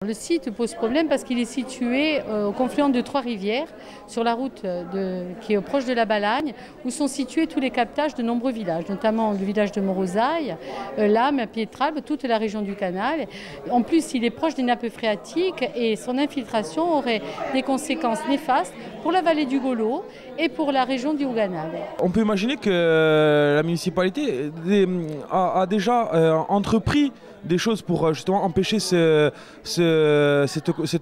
Le site pose problème parce qu'il est situé au confluent de trois rivières, sur la route qui est proche de la Balagne, où sont situés tous les captages de nombreux villages, notamment le village de Morosailles, Lam, Pietralbe, toute la région du canal. En plus, il est proche des nappes phréatiques et son infiltration aurait des conséquences néfastes pour la vallée du Golo et pour la région du Haut-Canal. On peut imaginer que la municipalité a déjà entrepris des choses pour justement empêcher cette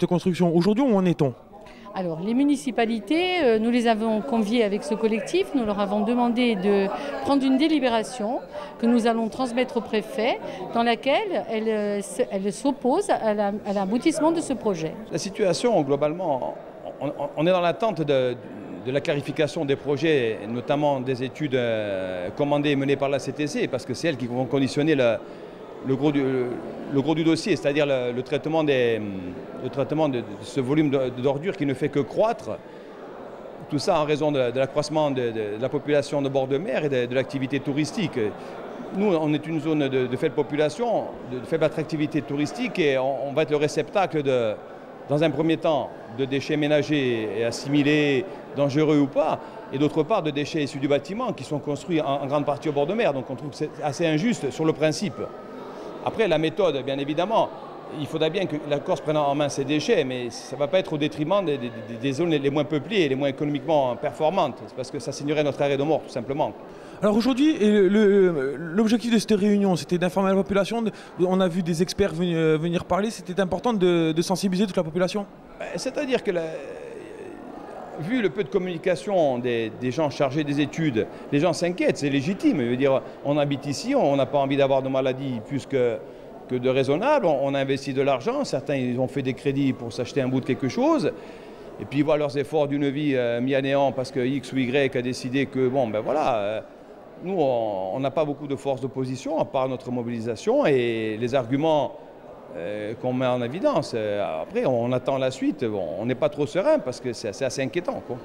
construction. Aujourd'hui, où en est-on ? Alors, les municipalités, nous les avons conviées avec ce collectif, nous leur avons demandé de prendre une délibération que nous allons transmettre au préfet, dans laquelle elles s'opposent à l'aboutissement de ce projet. La situation, globalement, on est dans l'attente de la clarification des projets, notamment des études commandées et menées par la CTC, parce que c'est elles qui vont conditionner le gros du dossier, c'est-à-dire le traitement de ce volume d'ordures qui ne fait que croître. Tout ça en raison de l'accroissement de la population de bord de mer et de l'activité touristique. Nous, on est une zone de faible population, de faible attractivité touristique, et on va être le réceptacle dans un premier temps, de déchets ménagers et assimilés, dangereux ou pas, et d'autre part de déchets issus du bâtiment qui sont construits en grande partie au bord de mer. Donc on trouve que c'est assez injuste sur le principe. Après, la méthode, bien évidemment, il faudra bien que la Corse prenne en main ses déchets, mais ça ne va pas être au détriment des zones les moins peuplées et les moins économiquement performantes. C'est parce que ça signerait notre arrêt de mort, tout simplement. Alors aujourd'hui, l'objectif de cette réunion, c'était d'informer la population. On a vu des experts venir parler. C'était important de sensibiliser toute la population. C'est-à-dire que, vu le peu de communication des gens chargés des études, les gens s'inquiètent, c'est légitime. Je veux dire, on habite ici, on n'a pas envie d'avoir de maladies plus que de raisonnable. On a investi de l'argent. Certains, ils ont fait des crédits pour s'acheter un bout de quelque chose. Et puis, ils voient leurs efforts d'une vie mis à néant parce que X ou Y a décidé que, bon, ben voilà, nous, on n'a pas beaucoup de force d'opposition, à part notre mobilisation et les arguments qu'on met en évidence. Après, on attend la suite. Bon, on n'est pas trop serein parce que c'est assez inquiétant, quoi.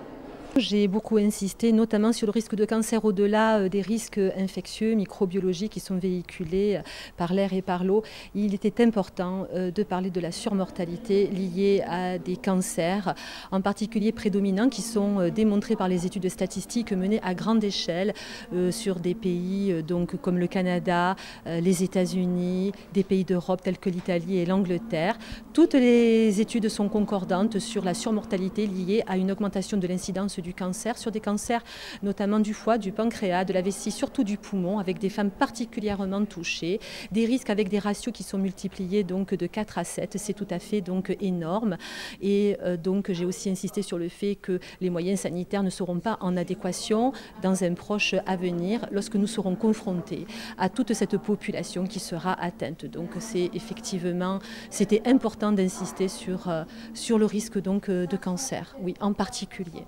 J'ai beaucoup insisté notamment sur le risque de cancer au-delà des risques infectieux, microbiologiques qui sont véhiculés par l'air et par l'eau. Il était important de parler de la surmortalité liée à des cancers, en particulier prédominants, qui sont démontrés par les études statistiques menées à grande échelle sur des pays donc, comme le Canada, les États-Unis, des pays d'Europe tels que l'Italie et l'Angleterre. Toutes les études sont concordantes sur la surmortalité liée à une augmentation de l'incidence du cancer, sur des cancers notamment du foie, du pancréas, de la vessie, surtout du poumon, avec des femmes particulièrement touchées, des risques avec des ratios qui sont multipliés donc de 4 à 7, c'est tout à fait donc énorme. Et donc j'ai aussi insisté sur le fait que les moyens sanitaires ne seront pas en adéquation dans un proche avenir lorsque nous serons confrontés à toute cette population qui sera atteinte. Donc c'est effectivement, c'était important d'insister sur le risque donc de cancer, oui, en particulier.